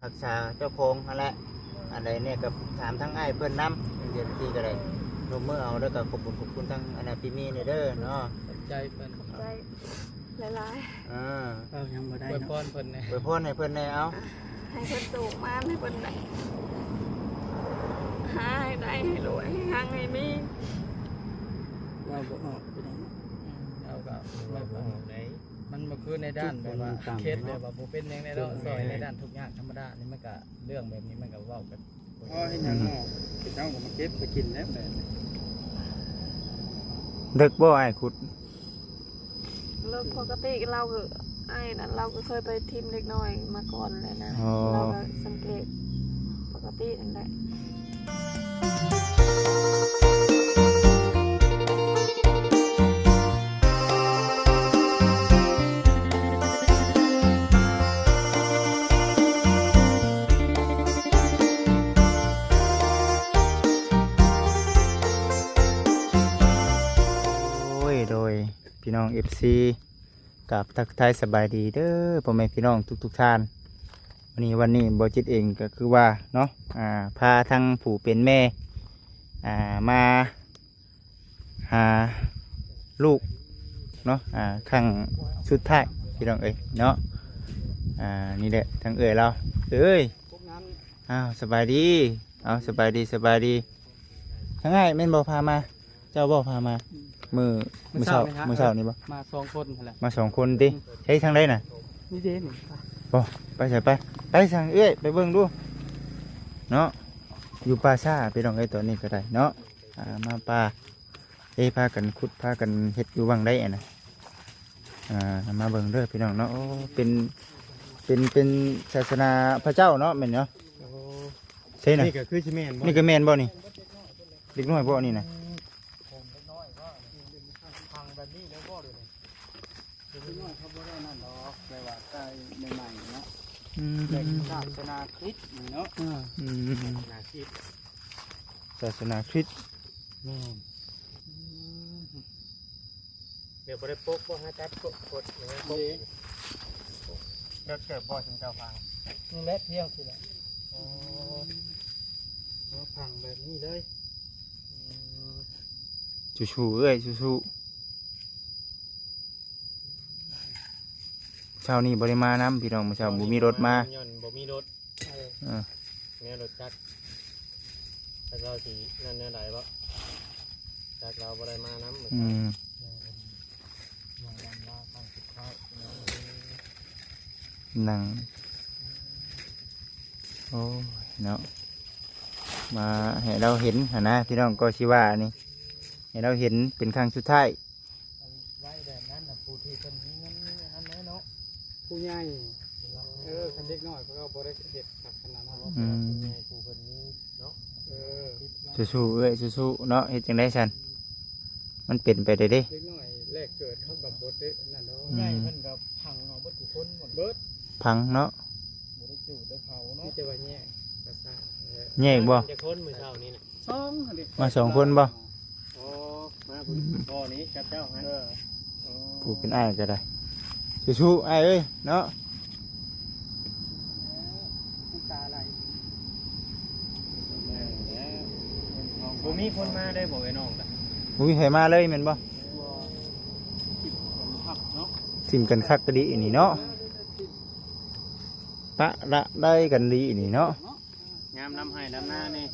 รักษาเจ้าโครงนั่นแหละอันใดเนี่ยก็ถามทั้งอ้ายเพื่อนน้ำเดือนที่ก็ได้ลงมือเอาแล้วก็ขอบคุณทั้งอนาพิมีเด้อเนาะ ใจเพิ่น ใจหลาย ยังบ่ได้เนาะพรเพิ่นแน่ ไปพ่นให้เพื่อนได้เอา ๆให้เพิ่นสูงมาให้เพิ่นได้หาให้ได้ให้รวยให้หังให้มี เราบ่ออกไปไหนเอาก็มันบ่คือในด้านแบบว่าเคสแบบว่าบ่เป็นหยังในดอกซอยในด้านทุกอย่างธรรมดานี่มันก็เรื่องแบบนี้มันก็เว้ากัน พอให้ยังออกเจ้าก็มาเก็บไปกินแล้วแบบ ดึกบ่อ้ายขุด เลิกปกติเราก็ไอ้นั่นเราก็เคยไปทีมเล็กน้อยมาก่อนเลยนะเราก็สังเกตปกตินั่นแหละ โอ้ยโดยพี่น้อง FC กับทักทายสบายดีเด้อพ่อแม่พี่น้องทุกท่านวันนี้บ่จิตเองก็คือว่าเนาะพาทั้งผู้เป็นแม่มาหาลูกเนาะครั้งสุดท้ายพี่น้องเอ้ยเนาะนี่แหละทั้งเอ้ยเราเอ้ยสบายดีสบายดีทั้งง่ายแม่นบ่พามาเจ้าบ่พามามือเช้านี่บ่ มา2คนนั่นแหละ มา2คนติใช้ทางใดน่ะ นี่เด้นี่ บ่ไปใส่ไปสั่งเอ้ยไปเบิ่งดูเนาะอยู่ป่าช้าไปลองไอ้ตัวนี้ก็ได้เนาะมาป่าพากันขุดพากันเฮ็ดอยู่วังได้น่ะมาเบิ่งเด้อพี่น้องเนาะโอ้เป็นศาสนาพระเจ้าเนาะแม่นเนาะใช่น่ะ นี่ก็คือชิเมนบ่ นี่ก็แม่นบ่นี่เด็กน้อยบ่นี่น่ะ ทางแบบนี้แล้วบ่เลย พี่น้องเขาบ่ได้นั่นดอกแปลว่าใกล้ใหม่ๆเนาะ เด็ก ศาสนาคริสต์นี่เนาะนาคริสต์ ศาสนาคริสต์ เดี๋ยวบ่ได้ปกบ่หาจัดกดนะปกเดี๋ยวเกิดบ่ถึงเจ้าฟัง นี่แหละเที่ยวสิแหละ พังแบบนี้เลย ชูๆเอ้ยชูๆเช้านี้บ่ได้มานํพี่น้องมื้อเช้าบ่มีรถมา ย้อนบ่มีรถเนี่ยรถจักรแต่เราสินั่นเนี่ยไหนบ่จักรเราบ่ได้มานำ นั่งโอ้ยเนาะมาให้เราเห็นนะพี่น้องก็ชิว่านี่ให้เราเห็นเป็นครั้งสุดท้าย ไว้แบบนั้นน่ะผู้ที่เพิ่นมีเงินมีอันนั้นเนาะ ผู้ใหญ่คันเด็กน้อยเขาก็บ่ได้เฮ็ดขนาดนั้น ผู้ใหญ่ผู้เพิ่นมีเนาะ สู้ๆเอ้ยสู้ๆเนาะเฮ็ดจังได๋ซั่นมันเป็นไปได้เด้ เด็กน้อยแรกเกิดเขาแบบบ่ได้นั่นดอก ใหญ่เพิ่นก็พังเอาเบิดทุกคนหมด เบิด พังเนาะ บ่ได้จูดได้เผาเนาะ นี่จะว่าแย่กระซ่า แยกบ่ จะคนมื้อเช้านี้น่ะ2เด็ก มา2คนบ่ อ๋อมาพุ่นพ่อนี้กับเจ้าฮะ ผู้เป็นอ้ายก็ได้สู้ๆอ้ายเอ้ยเนาะ ตาไหลบ่มีคนมาได้บ่ไอ้น้องล่ะ บ่มีใครมาเลยแม่นบ่ พักเนาะ ทิ่มกันคักก็ดีนี่เนาะปะละได้กันดีนี่เนาะ ยามน้ำให้น้ำหน้านี่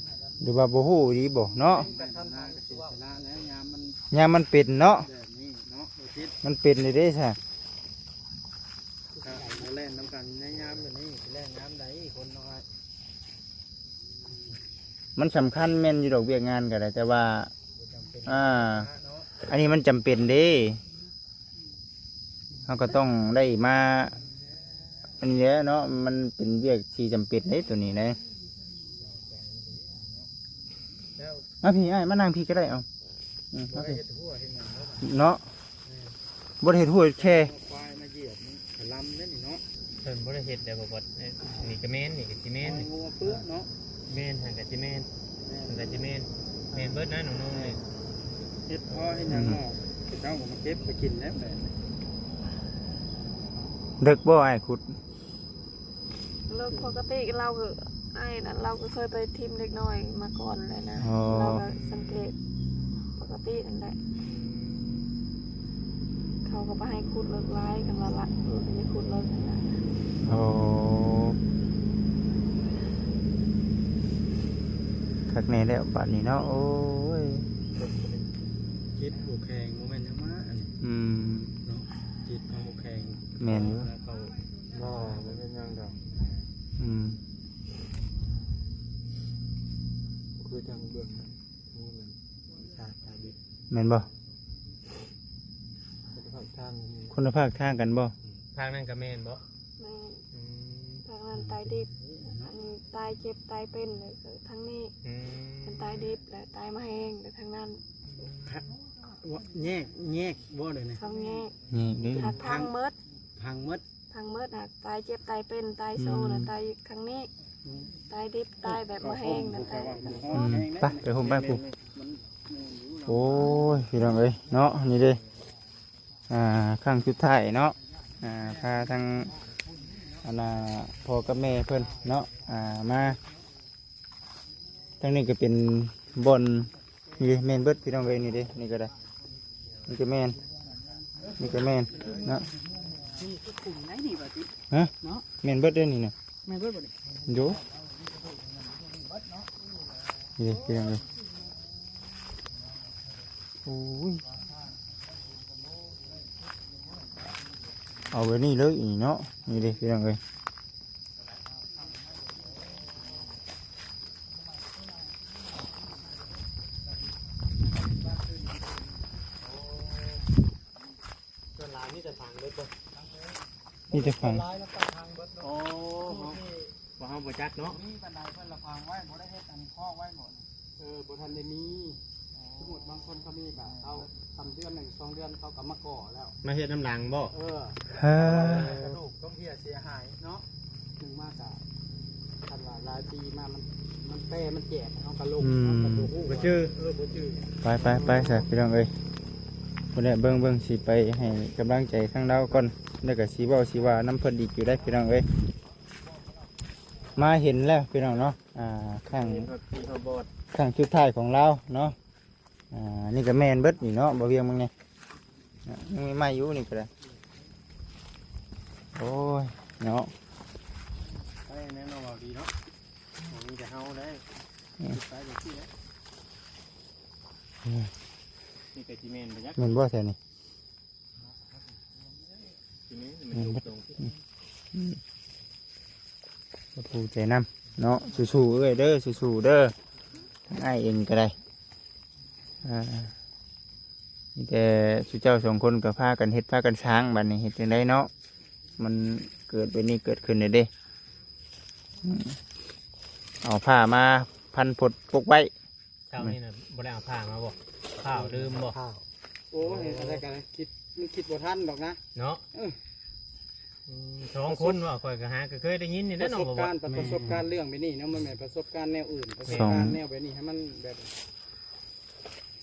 หรือว่าบ่ฮู้ดีบ่เนาะ น้ำหน้าก็สิชนะแล้วยามมัน ยามมันเป็นเนาะ แบบนี้เนาะบ่คิด มันเป็นเลยเด้ซะ เราเล่นน้ำกันในยามแบบนี้เล่นยามใดคนน้อย มันสำคัญแม่นอยู่ดอกเบี้ยงานก็ได้แต่ว่าอันนี้มันจำเป็นเด้เราก็ต้องได้มาอันนี้แหละเนาะมันเป็นเบี้ยที่จำเป็นเด้ตัวนี้นะมาพี่ไอ้ายมานั่งพี่ก็ได้เอามาพี่เนาะบริเหตุหัวแค่ ควายมาเหยียบนี่ลำนั่นนี่เนาะ เพิ่นบ่ได้เฮ็ดได้บ่บ่นี่ก็แม่นนี่ก็สิแม่นนี่ งัวเปื้อเนาะ แม่นหันก็สิแม่นหันก็สิแม่นแม่นเบิดนะน้องๆนี่ เฮ็ดพ่อให้นางนอกเจ้าก็มาเก็บไปกินแล้วแบบ เด็กบ่ไอ้ายขุด ล แล้วปกติเราก็ไอ้นั่นเราก็เคยไปทีมเล็กน้อยมาก่อนเลยนะ อ๋อ เราก็สังเกตปกตินั่นแหละเขาก็ไปให้ขุดเลิกไล่กันละไม่ขุดเลิกนั่นแหละ โอ้คักแน่แล้วบัดนี้เนาะโอ้ย คิดบุกแข่งโมเมนต์ยังมาอันนี้ อืม เนาะคิดเอาบุกแข่ง แม่นอยู่ แล้วเขา บ่มันเป็นยังดอก อืม คือทางเบื้องนั้นนี่มันวิชาการดิบ แม่นบ่ เป็นฝั่งทางนี่ คุณภาพทางกันบ่ ทางนั้นก็แม่นบ่ แม่น อืม ทางนั้นตายดิบอันนี้ตายเจ็บตายเป็นเลยคือทั้งนี้ อืม เป็นตายดิบและตายมาแห้งแต่ทางนั้น แยกบ่เลยนะ เขาแง่ นี่นี่ หักทางเมด พังหมด ทางเมดหักตายเจ็บตายเป็นตายโซ่นะตายครั้งนี้ตายดิบตายแบบมาแห้งนะตาย อืมไปผมไปปู่โอ้ยพี่น้องเอ้ยเนาะนี่เด้ครั้งสุดท้ายเนาะพาทางอันน่ะพ่อกับแม่เพิ่นเนาะมาทางนี้ก็เป็นบอนนี่แม่นเบิดพี่น้องเอ้ยนี่เด้นี่ก็ได้นี่ก็แม่นนี่ก็แม่นเนาะ นี่คือกลุ่มไหนนี่บ่ติ ฮะ เนาะ แม่นเบิดเด้อนี่น่ะ แม่นเบิดบ่นี่ ดูนี่เพียงเลยโอ้ยเอาไว้นี่เลยอีเนาะนี่ดิเพียงเลย ส่วนหลายนี่จะทางเบิดบ่ นี่จะฟัง ลายแล้วก็ทางเบิด โอ้บ่เฮาบ่จักเนาะ นี่บันไดเพิ่นละพังไว้บ่ได้เฮ็ดอันข้อไว้หมดบ่ทันได้มีสมมุติบางคนเขามีแบบเอาทำเดือน1 2 เดือนเขาก็มาก่อแล้ว มาเฮ็ดน้ำหลังบ่ ฮ่าก ระดูกก็เพียเสียหายเนาะถึงมากอะทันว่าหลายปีมามันเป้มันแจกเขากระลุกเขากระดูก บ่ชื่อ บ่ชื่อ ไปใส่พี่น้องเอ้ยคนนี้เบิ่งสิไปให้กำลังใจทั้งเราก่อนแล้วก็สีว่าน้ำเพิ่นอีกอยู่ได้พี่น้องเอ้ยมาเห็นแล้วพี่น้องเนาะข้าง เห็นว่าพี่เขาบอด ข้างชุดท้ายของเราเนาะนี่ก็แม่นเบิดนี่เนาะบ่เวียงมึงนี่ยังมีไม้อยู่นี่ก็ได้โอ้ยเนาะ ไอ้แน่นอนว่าดีเนาะบ่มีแต่เฮาได้ไปจังซี่แหละนี่ก็สิแม่นบ่จัก แม่นบ่แท้นี่ สิแม่นมันอยู่ตรงที่ บ่ถูกใจนำเนาะสู้ๆเอ้ยเด้อสู้ๆเด้อทั้งอ้ายเองก็ได้มีแต่สุเจ้าสองคนก็พากันเฮ็ดพากันช้างบัดนี้เฮ็ดจังไดเนาะมันเกิดแบบนี้เกิดขึ้นได้เด้เอาผ้ามาพันผดปกไว้ เจ้านี่น่ะบ่ได้เอาผ้ามาบ่ข้าวลืมบ่ โอ้ยอะไรกันคิดบ่ทันดอกนะ เนาะสองคนว่าข่อยก็หาก็เคยได้ยินนี่ ป แหล้ ระ น้อ ส ง บ บ่ การณ์ประสบการณ์เรื่องไปนี่เนาะมันไม่ประสบการณ์แนวอื่นประสบการณ์แนวไปนี่ให้มันแบบ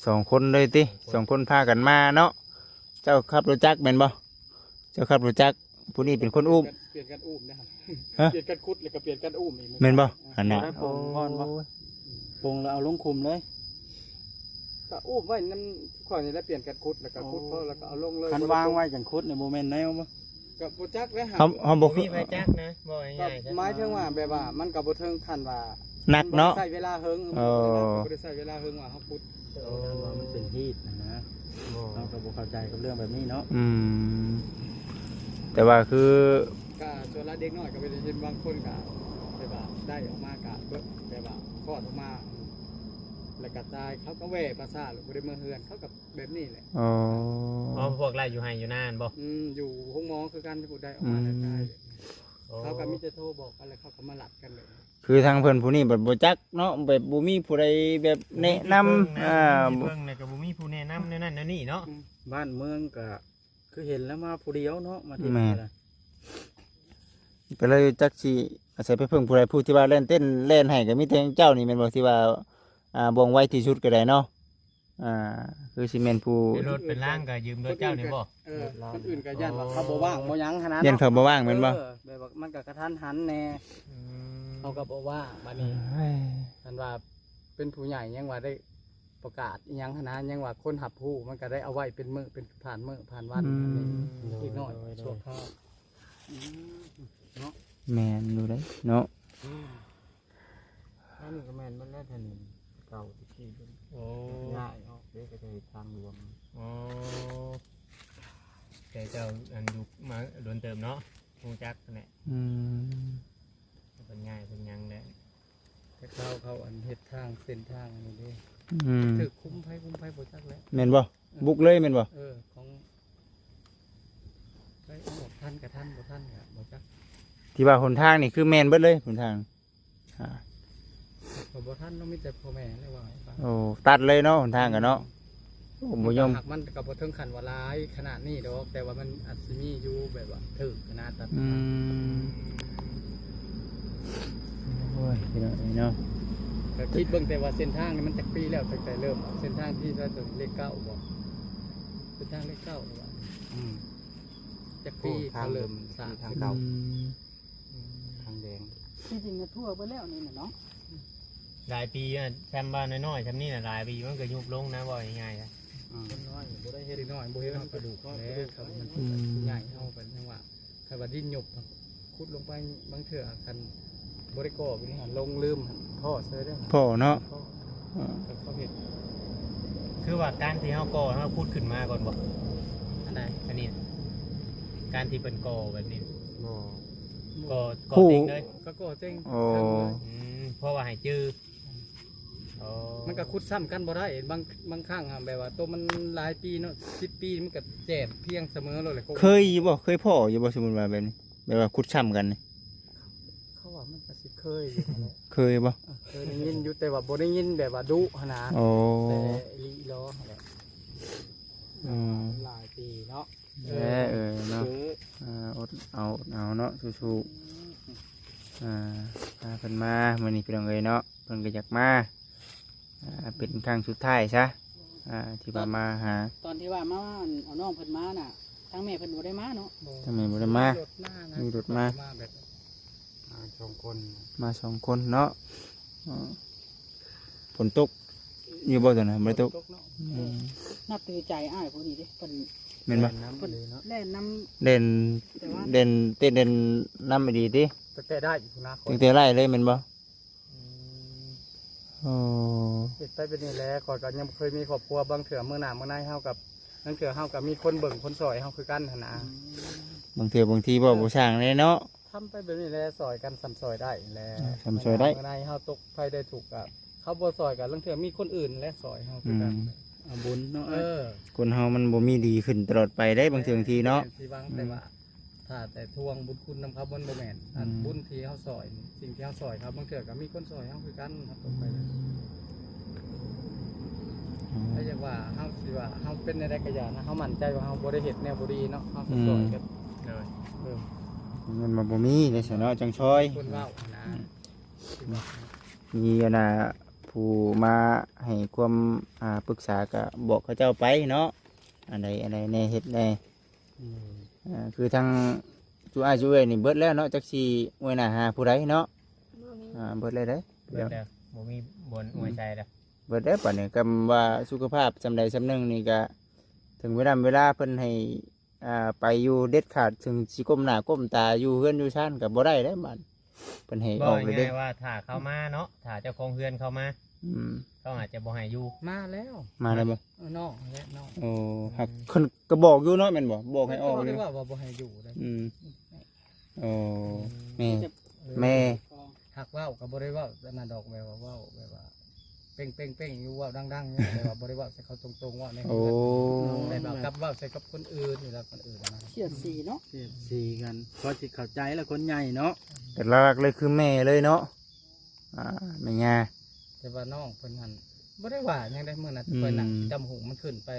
สองคนเลยติสองคนพากันมาเนาะเจ้าขับรถจักรแม่นบ่เจ้าขับรถจักรผู้นี้เป็นคนอุ้ม เปลี่ยนกันอุ้มนะครับ ฮะ เปลี่ยนกันคุดแล้วก็เปลี่ยนกันอุ้มอีก แม่นบ่อันน่ะ ปงก่อนบ่ปงแล้วเอาลงคุมเลยก็อุ้มไว้นั่นข่อยนี่แล้วเปลี่ยนกันคุดแล้วก็คุดเพราะแล้วก็เอาลงเลย คันวางไว้จังคุดในโมเมนต์ไหนบ่ กับโปรจักแล้ว เฮาบ่ มีไปจักนะบ่ง่ายๆ หมายถึงว่าแบบว่ามันกับบ่เทิงคันว่า นักเนาะ ใช้เวลาเฮิง เออ บ่ได้ใช้เวลาเฮิงว่าเฮาพุด โอ้มันเป็นฮีตนะเราก็บ่เข้าใจกับเรื่องแบบนี้เนาะ แต่ว่าคือ ก็ส่วนละเด็กน้อยก็ไปเห็นบางคนก็แบบว่าได้ออกมากะแบบว่าคลอดออกมาแล้วก็ตายเขาก็แหว่ประสาทหรือบ่ได้มาเฮือนเขากับแบบนี้แหละ อ๋อ อ๋อพวกไร่อยู่ไห้อยู่นานบ่ อยู่ห้องหมอคือการที่ผู้ใดออกมาแล้วตายเขาก็มีแต่โทรบอกอะไรเขาก็มาหลัดกันเลย คือทางเพิ่นผู้นี้แบบบ่จักเนาะแบบบ่มีผู้ใดแบบแนะนำเบิ่งเนี่ยก็บ่มีผู้แนะนำแนวนั้นแนวนี้เนาะ บ้านเมืองก็คือเห็นแล้วมาผู้เดียวเนาะมาที่ แม่ นี่ น นะ ก็เลยจักสิอาศัยไปเพิ่งผู้ใดผู้ที่ว่าเล่นเต้นเล่นให้ก็มีแต่เจ้านี่แม่นบ่ที่ว่าบ่งไวที่สุดก็ได้เนาะ คือซีเมนผู้ เป็นรถเป็นล่างก็ยืมรถเจ้านี่บ่ คนอื่นก็ยันว่าเขาบ่ว่างบ่หยังขนาด ยันเขาบ่ว่างแม่นบ่ แบบว่ามันก็กระทันหันแน่เขาก็บ่ว่าบัดนี้คันว่าเป็นผู้ใหญ่ยังว่าได้ประกาศอิหยังขนาดยังว่าคนหับผู้มันก็ได้เอาไว้เป็นมื้อเป็นผ่านมื้อผ่านวันอันนี้อีกหน่อยชั่วคราว แม่นอยู่ได้เนาะ อันนี้ก็แม่นมันแล้วท่านเก่าที่ โอ้ ย้ายออกเด็กก็จะทางรวม อ๋อแต่เจ้าอันอยู่มาโดนเติมเนาะคงจักนั่นแหละ อืม เป็นง่ายเป็นหยังแหละ แต่เขาอันเฮ็ดทางเส้นทางนี่เด้ อืม ถือคุ้มไผบ่จักแล้ว แม่นบ่บุกเลยแม่นบ่ ของไปออกทันกับทันบ่ทันก็บ่จัก ที่ว่าหนทางนี่คือแม่นเบิดเลยหนทางอ่า บ่ทันเรามีแต่พ่อแม่เลยว่าให้ฟัง โอ้ตัดเลยเนาะหนทางกันเนาะโอ้บ่ยอม หักมันก็บ่ถึงขั้นว่าร้ายขนาดนี้ดอกแต่ว่ามันอาจสิมีอยู่แบบว่าถึกขนาดตัด อืมโอ้ยพี่น้องเนาะ ก็คิดเบิ่งแต่ว่าเส้นทางนี่มันจักปีแล้วตั้งแต่เริ่มเส้นทางที่ว่าตัวเลข9บ่เส้นทางเลข9หรือว่าจักปีเขาเริ่มสร้าง ทาง ขึ้น เก่า อืม ทางแดง ที่จริงก็ทั่วไปแล้วนี่น่ะเนาะ หลายปีอะแซมบ้านน้อยๆแซมนี่น่ะหลายปีมันก็ยุบลงนะบ่ง่ายๆนะ คนน้อยบ่ได้เฮ็ดน้อยบ่เฮ็ดมันกระดูกแล้วครับมันใหญ่เฮาไปจังว่าถ้าว่าดินหยบขุดลงไปบางเทื่อคันบ่ได้ก่อไปนี่หั่นลงลืมหั่นท่อเซยเด้อ พ่อเนาะ ท่อ อ่า เขาเฮ็ด คือว่าการที่เฮาก่อเฮาพูดขึ้นมาก่อนบ่ อันใด อันนี้การที่เป็นก่อแบบนี้ บ่ ก่อจริงเลย ก็ก่อเจ๊ง โอ้ เพราะว่าให้จื้ออ๋อ มันก็ขุดซ้ำกันบ่ได้บางครั้งอะแบบว่าตัวมันหลายปีเนาะ10 ปีมันก็แจบเพียงเสมอเลยแหละ เคยอยู่บ่เคยพ่ออยู่บ่สมมุติว่าแบบนี้แบบว่าคุดช้ำกันนี่ เขาว่ามันก็สิเคยอยู่นั่นแหละ เคยบ่ เคยได้ยินอยู่แต่ว่าบ่ได้ยินแบบว่าดุขนาด โอ้ แต่ลีล้อนั่นแหละ อืม หลายปีเนาะ เนาะอดเอาเนาะสู้ๆพาเพิ่นมามื้อนี้พี่น้องเอ้ยเนาะเพิ่นก็อยากมาเป็นครั้งสุดท้ายซะที่ว่ามาหา ตอนที่ว่ามาเอาน้องเพิ่นมาน่ะทั้งแม่เพิ่นบ่ได้มาเนาะ ทำไมบ่ได้มา รถมานะ มีรถมา แบบ สองคน มาสองคนเนาะฝนตกอยู่บ่ตอนนั้นบ่ได้ตก เนาะ อืม นับถือใจอ้ายพวกนี้เด้เพิ่น แม่นบ่ น้ำเลยเนาะ แล่นน้ เด่น แต่ว่า เด่นเต้นเด่นน้ำไม่ดีติ แต่ได้อยู่นะ ตั้งแต่ไล่เลยแม่นบ่โอ้ เฮ็ดไปเป็นนี่แหละก่อนก็ยังบ่เคยมีครอบครัวบางเถื่อมื้อหน้ามื้อในเฮากับบางเถื่อเฮากับมีคนเบิ่งคนซอยเฮาคือกันหั่นนะ บางเทื่อบางทีบ่บ่ช่างเลยเนาะ ทำไปแบบนี้แหละซอยกันซ้ำซอยได้แหละ ซ้ำซอยได้ มื้อในเฮาตกภัยได้ถูกกับเขาบ่ซอยกันบางเถื่อมีคนอื่นและซอยเฮาคื อื อกัน ม เอาบุญเนาะ คนเฮามันบ่มีดีขึ้นตลอดไปได้บางเทื่อบางทีเนาะ สิบางแต่ว่าถ้าแต่ทวงบุญคุณนำเขาบนบ่แม่นอันบุญที่เฮาซอยสิ่งที่เฮาซอยครับบางเถื่อก็มีคนซอยเฮาคือกันครับตกไปเลยถ้าอยากว่าเฮาสิว่าเฮาเป็นในใดก็อย่านะเฮามั่นใจว่าเฮาบ่ได้เฮ็ดแนวบ่ดีเนาะเฮาก็ซอยกัน เลย มันมาบ่มีได้ซะเนาะจังซอย คนเว้านะสิว่า มีอันน่ะผู้มาให้ความปรึกษาก็บอกเขาเจ้าไปเนาะอันใดแน่เฮ็ดแน่คือทางจูอ้ายจูเอ้ยนี่เบิดแล้วเนาะจักสิอวยหน้าหาผู้ใดเนาะ บ่มี เบิดเลยเด้ เบิดแล้วบ่มีบนอวยใจแล้ว เบิดได้ป่ะเนี่ยคำว่าสุขภาพจำใดจำหนึ่งนี่ก็ถึงเวลาเพิ่นให้ไปอยู่เด็ดขาดถึงสิก้มหน้าก้มตาอยู่เฮือนอยู่ชานกับบ่ได้ได้บ้านเพิ่นให้อ บ่ อกเลยเด้ ง่ายว่าถ้าเข้ามาเนาะถ้าเจ้าของเฮือนเข้ามา อืม เขาอาจจะบ่ให้อยู่ มาแล้ว มาแล้วบ่ น้องและน้อง โอ้หักคนก็บอกอยู่เนาะแม่นบ่บอกให้ออก เล เลย ย ว่าบ่ให้อยู่ได้ อืมโอ้แม่ ำ แม่ หักเว้าก็บ่ได้เว้าแต่น่ะดอกแบบว่าเว้าแบบว่าเป้งอยู่เว้าดังๆเนี่ยแต่ว่าบ่ได้เว้าใส่เขาตรงๆเว้าใน โอ้ แต่แบบกับเว้าใส่กับคนอื่นนี่ล่ะคนอื่นนะ เสียดสีเนาะ เสียดสีกันพอสิเข้าใจแล้วคนใหญ่เนาะ แต่หลักๆเลยคือแม่เลยเนาะแม่ย่า แต่ว่าน้องเพิ่นหั่นบ่ได้ว่าหยังได้มื้อนั้นเพิ่นน่ะดำหูมันขึ้นไป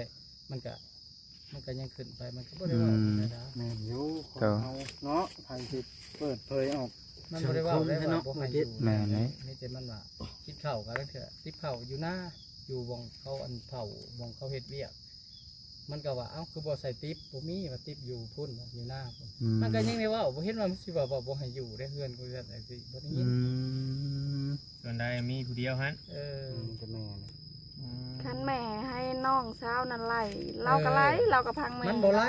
มันก็ยังขึ้นไปมันก็บ่ได้ว่าอะไรนะ แม่นอยู่ของเอาเนาะใครสิเปิดเผยออก มันบ่ได้ว่าได้ว่าบ่ให้อยู่ แม่นเลย นี่แต่มันว่าคิดเข้าก็แล้วเถอะติดเข้าอยู่หน้า อยู่วงเขาอันเผาวงเขาเฮ็ดเวียกมันก็ว่าเอ้าคือบ่ใส่ติ๊บบ่มีว่าติ๊บอยู่พุ่นอยู่หน้าพุ่นมันก็ยังได้เว่าบ่เห็นว่ามันสิว่าบ่ให้อยู่ได้เฮือนกูจังได๋สิบ่ได้ยิน ส่วนใดมีผู้เดียวฮั่น จะแม่นะ คันแม่ให้น้องสาวนั่นไล่เราก็ไล่เราก็พังแม่ มันบ่ไหล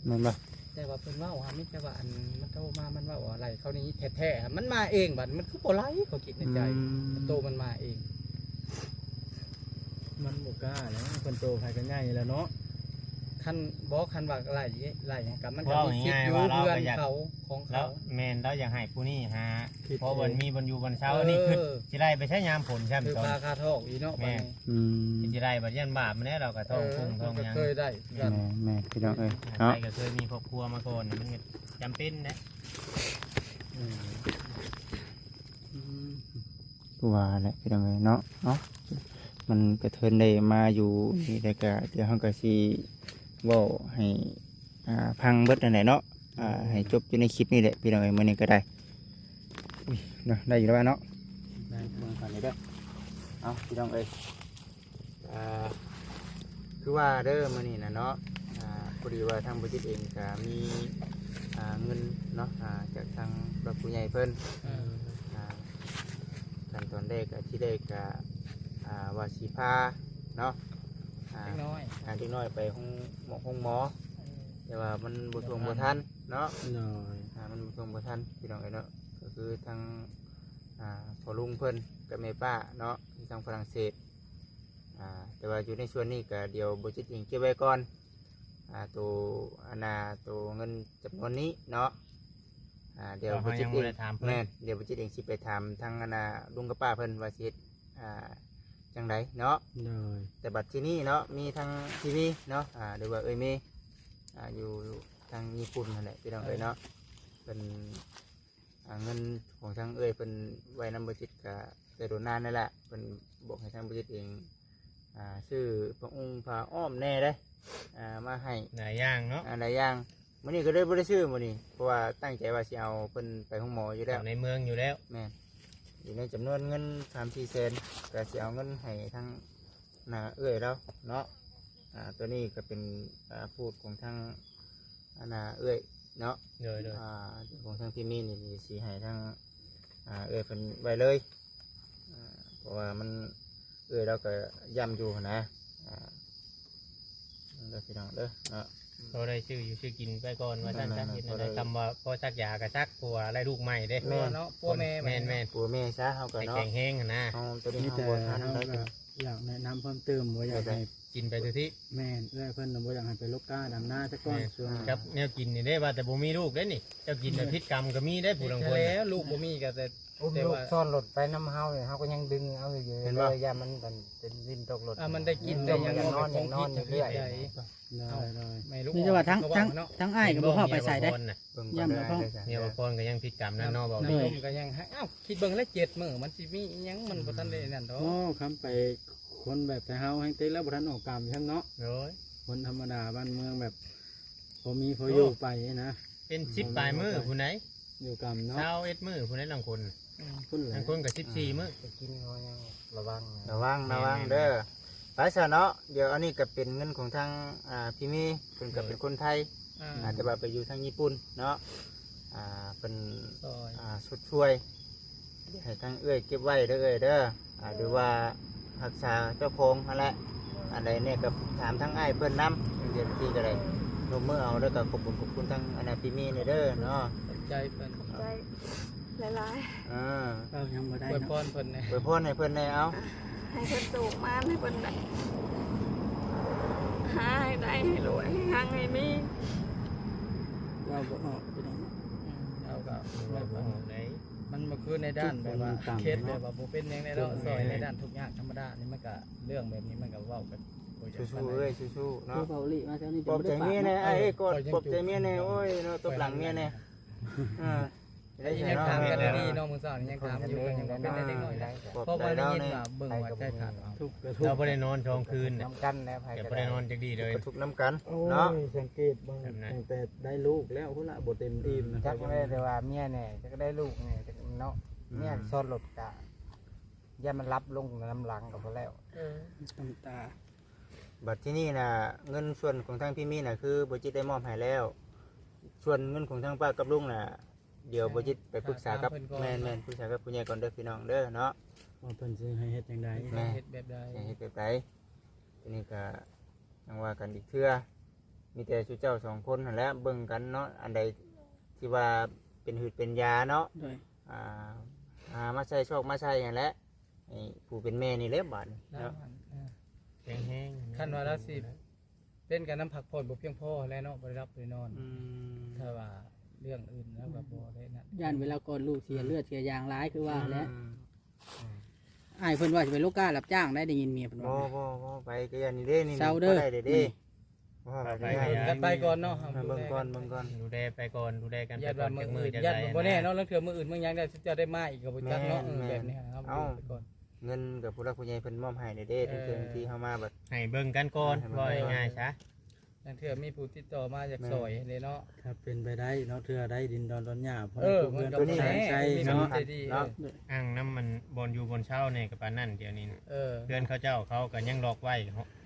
แม่นบ่ แต่ว่าเพิ่นเว้าว่ามีแต่ว่าอันมันโทรมามันเว้าว่าไหลเขานี้แท้ๆมันมาเองบัดมันคือบ่ไหลเขาคิดในใจโตมันมาเอง มันบ่กล้าแล้วคนโตใครก็ง่ายแล้วเนาะ คันบอกคันว่าไหลกับมันก็มีสิทธิ์อยู่เพื่อนเขาของ แล้ เขา วแม่นเราอยากให้ผู้นี้หาเพราะวันมีบนอยู่บนเช้านี่คือสิได้ไปใช้ยามผลใช่ไหม คือ ตอน ปลาคาทอกอีเนาะไป สิได้บัดยันบาปมันแน่เราก็ท้องพุ่งท้อง ก็ ยัง เคยได้ แม่พี่น้องเอ้ย ใค เนาะ รก็เคยมีครอบครัวมาก่อนมันจำเป็นนะ ผู้ว่าแหละพี่น้องเอ้ยเนาะมันกระเทินได้มาอยู่นี่แต่ก็เดี๋ยวเฮาก็สิเว้าให้พังเบิดนั่นแหละเนาะให้จบอยู่ในคลิปนี่แหละพี่น้องเอ้ยมื้อนี้ก็ได้อุ้ยเนาะได้อยู่แล้วเนาะ ได้เบิ่งก่อนเลยเด้อ เอาพี่น้องเอ้ยคือว่าเด้อมื้อนี้นะเนาะพอดีว่าทางบริษัทเองก็มีเงินเนาะจากทางพระผู้ใหญ่เพิ่นขั้นตอนแรกที่ได้ก็ว่าสิพาเนาะเล็กน้อย เด็กน้อยไปห้องหมอแต่ว่ามันบ่ทวงบ่ทันเนาะ หน่อย มันบ่ทวงบ่ทันพี่น้องเอ้ยเนาะก็คือทางพ่อลุงเพิ่นกับแม่ป้าเนาะที่ทางฝรั่งเศสแต่ว่าอยู่ในส่วนนี้ก็เดี๋ยวบริษัทเองเก็บไว้ก่อนตัวเงินจำนวนนี้เนาะเดี๋ยวบริษัทเองแม่เดี๋ยวบริษัทเองสิไปถามทางลุงกับป้าเพิ่นว่าสิจังไดเนาะ หน่อย แต่บัดที่นี่เนาะมีทางทีวีเนาะหรือว่าเมอยู่ทางญี่ปุ่นนั่นแหละพี่น้องเนาะเป็นเงินของทางเป็นไว้นำบริษัทก็แต่โดนนานนั่นแหละเป็นบอกให้ทางบริษัทเองชื่อพระองค์พระอ้อมแน่ได้มาให้ หลายอย่างเนาะ หลายอย่างมื้อนี้ก็ได้บ่ได้ชื่อมื้อนี้เพราะว่าตั้งใจว่าสิเอาเพิ่นไปห้องหมออยู่แล้ว ในเมืองอยู่แล้ว แม่อยู่ในจำนวนเงิน3-4 แสนก็สิเอาเงินให้ทางแล้วเนาะตัวนี้ก็เป็นพูดของทางเนาะ เลย ของทางพี่มีนี่สิให้ทางเพิ่นไว้เลยเพราะว่ามันเราก็ย้ำอยู่นะเด้อพี่น้องเด้อเนาะ เราได้ชื่ออยู่ชื่อกินไปก่อนว่าท่านจะเห็นอะไรคำว่าพอซักยากระซักผัวอะไรลูกใหม่เด้ แม่เนาะพ่อแม่ แม่น ปู่แม่ซะเฮาก็ ไอ้ เนาะ แข็งแห้งนะ เฮาตัวนี้ นี่ เฮา แต่ บ่ทัน เรา ได้ ก็อยากแนะนำเพิ่มเติมว่าอยากให้ กินไปทุกที่ แม่เอื้อยเพิ่นบ่อยากให้ไปลบก้าดำหน้าซะก่อนส่วน ครับแนวกินนี่ได้ว่าแต่บ่มีลูกได้นี่เจ้ากินแต่พิษกรรมก็มีได้ผู้ลังคน แล้วลูกบ่มีก็แต่ แต่ว่าซ่อนรถไปน้ำเฮาเนี่ยเฮาก็ยังดึงเอาอยู่เลยยามันเป็นดินตกรถ มันได้กินได้ยังนอนเรื่อย ได้ ไม่รู้ นี่จะว่าทั้งอ้ายก็บ่เข้าไปใส่ได้ เบิ่ง ย่ำแล้วก็ เนี่ยบางคนก็ยังพิษกรรมนั่นเนาะบอก น้ำลมก็ยังคิดเบิ่งแล้ว7 มื้อมันสิมียังมันบ่ทันได้นั่นดอก โอ้คำไปคนแบบแต่เฮาแห่งเต้แล้วบ่ทันออกกรรมซั่นเนาะ โอ้ย คนธรรมดาบ้านเมืองแบบพอมีพออยู่ไปนะ เป็น10ปลายมือผู้ไหน อยู่กรรมเนาะ 21มือผู้ไหนลังคน พุ่นแหละ ลังคนก็14มือ กินเขายังระวัง ระวังเด้อไปซะเนาะเดี๋ยวอันนี้ก็เป็นเงินของทางพี่มีเพิ่นก็เป็นคนไทยแต่ว่าไปอยู่ทางญี่ปุ่นเนาะเป็น ซอย สุดช่วยให้ทางเก็บไว้เด้อเด้อหรือว่ารักษาเจ้าของนั่นแหละอันใดเนี่ยก็ถามทางอ้ายเพิ่นนำเดี๋ยวที่ก็ได้ลงมือเอาแล้วก็ขอบคุณทางพี่มีนี่เด้อเนาะ ใจเพิ่น ใจหลาย เรายังบ่ได้ อวยพ เนาะ รเพิ่นเนี่ย ไปพ่นให้เพิ่นได้เอา ๆให้เพิ่นสูงมากให้เพิ่นได้หาให้ได้ให้รวยให้หังให้มี เราบ่ออกไปได้เนาะ เอาก็ ไหน มันมาคือในด้านแบบว่าเคสแบบว่าบ่เป็นยังในเนาะซอยในด้านทุกอย่างธรรมดานี่มันก็เรื่องแบบนี้มันก็เว้ากัน สู้ๆสู้ๆ คือ เนาะ เบาหลีมาแถวนี้ ปลอบใจเมียแน่ไอ้กดปลอบใจเมียแน่โอ้ยเนาะตบหลังเมียแน่ได้ ยัง ใช่เนาะ ถามกันดีน้องมือสอนยังถามอยู่ยังเป็นได้เล็กน้อยได้เพราะว่าได้ยินว่าเบิ่งว่าใจขาดเอา ทุกกระทุ เรา ก บ่ได้นอน2คืน น้ำกันแล้วไผ แต่ ก็ บ่ได้นอนจักดีเลย ทุกน้ำกัน โอ้ เนาะ ยสังเกตบางตั้งแต่ได้ลูกแล้วพุ่นละบ่เต็มอิ่มนะ จักได้แต่ว่าเมียเนี่ยจะได้ลูกเนี่ยเนาะเมียซ่อนรถกะ อย่ามันรับลงน้ำหลังก็พอแล้ว น้ำตา บัดที่นี่น่ะเงินส่วนของทางพี่มีน่ะคือบ่จิตได้มอบให้แล้ว ส่วนเงินของทางป้ากับลุงน่ะเดี๋ยวบ่จิตไปปรึกษากับแม่นๆปรึกษากับผู้ใหญ่ก่อนเด้อพี่น้องเด้อเนาะ ว่าเพิ่นสิให้เฮ็ดจังได แม่ เฮ็ดแบบใด จะเฮ็ดแบบไหนทีนี้ก็ยังว่ากันอีกเทื่อมีแต่ชูเจ้าสองคนนั่นแหละเบิ่งกันเนาะอันใดที่ว่าเป็นหืดเป็นยาเนาะ โดย มาใช้โชคมาใช้อย่างแหละไอ้ผู้เป็นแม่นี่เล็บบาดนี่ แล้ว เนาะ แข็งแห้ง ขั้นว่าละสิเล่นกันน้ำผักผ่อนบ่เพียงพอแล้วเนาะบ่ได้รับบ่ได้นอน อืม ถ้าว่าเรื่องอื่นแล้วก็บ่ได้นั่น ย่านเวลาก่อนลูกเสียเลือดเสียยางร้ายคือว่าแล้ว อืม อ้ายเพิ่นว่าสิเป็นลูกก้ารับจ้างได้ยินเมียเพิ่น บ่ ว่า บ่ไปก็อย่างนี้เด้นี่ เศร้าเด้อ บ่ได้เด้บ่ไปได้ กันไปก่อนเนาะ เบิ่งก่อนเบิ่งก่อน ดูแลไปก่อนดูแลกันไป ยัน ก่อ ว่าน มื้ จาก อ มือ อื่น จะ ยัน ได้ บ่แน่เนาะแล้วเทื่อมื้ออื่นมื้อยังได้จะได้มาอีกก็บ่จักเนาะ แม่น แบบนี้ครับ เอ้า ไปก่อน เงินกับผู้รักผู้ใหญ่เพิ่นมอบให้เด้ถึงที่เฮามาบัด ให้เบิ่งกันก่อนบ่ง่ายๆซะ นั่นเทื่อมีผู้ติดต่อมาจากซอยนี่เนาะ ถ้าเป็นไปได้เนาะเทื่อได้ดินดอนร้อนหญ้าพอ เออ เพื่อน มันก็ ตัว บ่ นี้ แน่ ใช้ มี เนาะ ใจดี เนาะ อ้างน้ำมันบนอยู่บนเช่าเนี่ยกับปานนั่นเดี๋ยวนี้น่ะ เออ เพื่อนเขาเจ้าเขาก็ยังล็อกไว้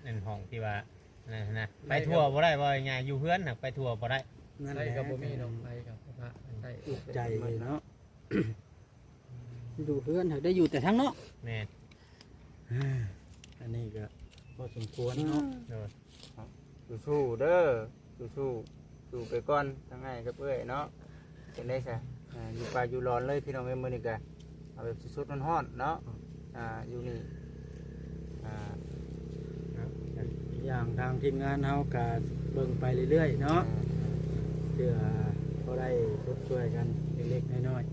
นั่นห้องที่ว่านะไปทั่วบ่ได้บ่ง่ายๆอยู่เพื่อนน่ะไปทั่วบ่ได้ นั่น ไป แหละ กับบ่มีดอกไปกับพระไป อุกใจเลยเนาะ อยู่เพื่อนเถอะได้อยู่แต่ทั้งนอก แม่น อันนี้ก็พอสมควรเนาะ โดย สู้ๆเด้อสู้ๆสู้ไปก่อนทั้งไงกับเอ้ยเนาะเป็นได้ซะอยู่ป่าอยู่ร้อนเลยพี่น้องเอ้ยมื้อนี้ก็เอาแบบสุดๆร้อนๆเนาะอยู่นี่ อย่างทางทีมงานเฮาก็เบิ่งไปเรื่อยๆเนาะเพื่อพอได้รบช่วยกันเล็กๆน้อย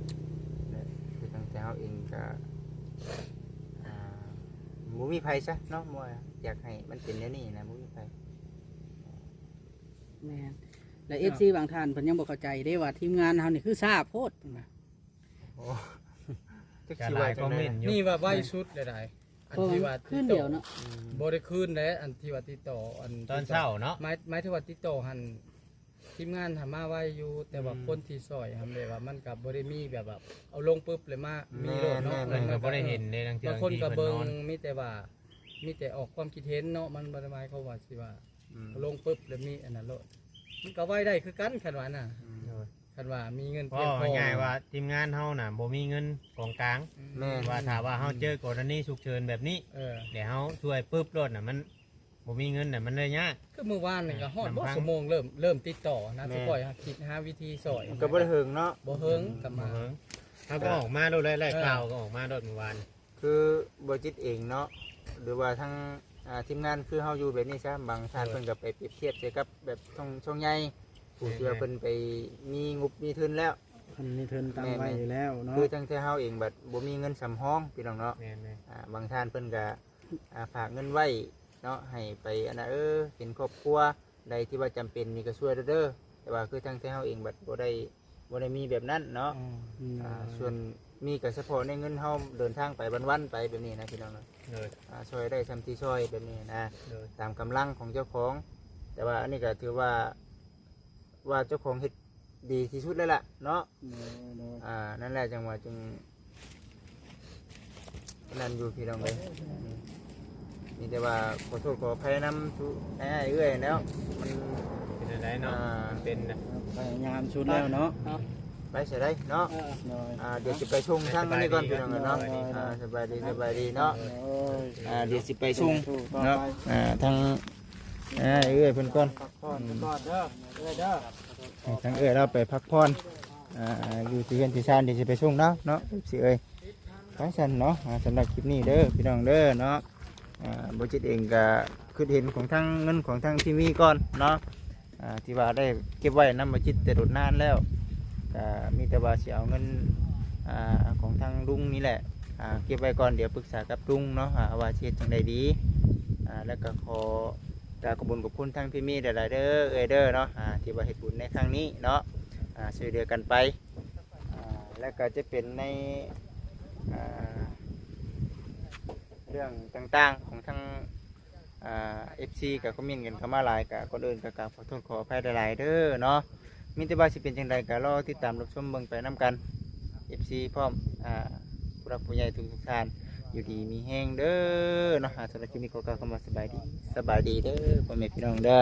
คือทางเจ้าเองก็บ่มีไผซะเนาะบ่อยากให้มันเป็นแนวนี้นะบ่มีไผ แม่นและ FC บางท่านเพิ่นยังบ่เข้าใจเด้ว่าทีมงานเฮานี่คือซาโพดเพิ่นว่า โอ้จัก จะ สิ ห ว่า ลาย จั คอง ม ได๋ เมนต์อยู่ นี่ว่าไว้ชุดได้อัน เพราะ ที่ว่า คืนเดียวเนาะ บ่ได้คืนแล้วอันที่ว่าติดต่ออัน ตอนเช้าเนาะ ไม้ที่ว่าติดต่อหันทีมงานทำมาไว้อยู่แต่ว่าคนที่ซอยทำเลยว่ามันกับ่ได้มีแบบเอาลงปุ๊บเลยมามีโลดเนาะ เพิ่นก็บ่ได้เห็นในทางเทื่ บา อง คน ที่ ก็ เพิ่น เบิ่ง นอน มีแต่ว่ามีแต่ออกความคิดเห็นเนาะมันบ่ได้หมายความว่าสิว่าเอาลงปุ๊บแล้วมีอันนั้นโลดมันก็ไว้ได้คือกันคันว่าน่ะ โดย คันว่ามีเงิน เพราะง่ายๆว่าทีมงานเฮาน่ะบ่มีเงินของกลาง แม่น ว่าถ้าว่าเฮาเจอกรณีฉุกเฉินแบบนี้ เออ เดี๋ยวเฮาช่วยปึ๊บรถน่ะมันบ่มีเงินน่ะมันเลยยาก คือเมื่อวานนี่ก็ฮอดบ่ ลำพัง ชั่วโมงเริ่มติดต่อนะสิปล่อยคิดหาวิธีซอย ก็บ่ได้เฮิงเนาะ บ่เฮิงกลับมา เขาก็ออกมาโดยไล่ข่าวก็ออกมาโดยเมื่อวาน คือบ่จิตเองเนาะหรือว่าทางทีมงานคือเฮาอยู่แบบนี้ซะบางท่านเพิ่นก็ไปเปรียบเทียบใส่กับแบบช่องใหญ่ผู้ที่ว่าเพิ่นไปมีงบมีทุนแล้ว ๆคนนี้เทินตั้งไว้อยู่แล้วเนาะ คือทั้งที่เฮาเองบัดบ่มีเงินสำรองพี่น้องเนาะ แม่น บางท่านเพิ่นก็ฝากเงินไว้เนาะให้ไปอันน่ะเป็นครอบครัวใดที่ว่าจำเป็นนี่ก็ช่วยเด้อแต่ว่าคือทั้งที่เฮาเองบัดบ่ได้มีแบบนั้นเนาะ ส่วนมีก็เฉพาะในเงินเฮาเดินทางไปวันๆไปแบบนี้นะพี่น้องเนาะ เลย ช่วยได้ทำที่ช่วยแบบนี้นะ เลย ตามกำลังของเจ้าของ แต่ว่าอันนี้ก็ถือว่าเจ้าของเฮ็ดดีที่สุดแล้วล่ะเนาะนั่นแหละจังหวะจึงนั่นอยู่พี่น้องเลยมีแต่ว่าขอโทษขออภัยนำทุกเอื้อยแล้วมัน เป็นอะไรเนาะมันเป็นนะ พยายามชุดแล้วเนาะ ไปเสียได้เนาะ เดี๋ยวสิไปชงทั้งอันนี้ก่อนพี่น้องเนาะสบายดีเนาะเดี๋ยวสิไปชงเนาะทั้งเอื้อยเพิ่นก่อน ก่อนเด้อเด้อ ทั้งเอื้อยเราไปพักผ่อนอยู่ที่เฮือนที่ชานเดี๋ยวสิไปชงเนาะสิเอ้ยไปซั่นเนาะสำหรับคลิปนี้เด้อพี่น้องเด้อเนาะบ่จิตเองก็คือเห็นของทั้งเงินของทั้งที่มีก่อนเนาะที่ว่าได้เก็บไว้นำบ่จิตแต่โดดนานแล้วก็มีแต่ว่าสิเอาเงินของทางลุงนี่แหละเก็บไว้ก่อนเดี๋ยวปรึกษากับลุงเนาะว่าสิเฮ็ดจังไดดีแล้วก็ขอกราบขอบคุณกับคุณทั้งพี่มีหลายๆเด้อเอ้ยเด้อเนาะที่ว่าเฮ็ดบุญในครั้งนี้เนาะช่วยเหลือกันไปแล้วก็จะเป็นในเรื่องต่างๆของทางFC กับคอมเมนต์กันเข้ามาหลายกับคนอื่นก็กราบขอโทษขออภัยหลายๆเด้อเนาะมีแต่ว่าสิเป็นจังไดก็รอติดตามรับชมเบิ่งไปนํกัน FC พร้อมผู้รักผู้ใหญ่ทุกท่าน อยู่ดีมีแห้งเด้อเนาะสำหรับคลิปนี้ก็เข้ามาสบายดีเด้อพ่อแม่พี่น้องเด้อ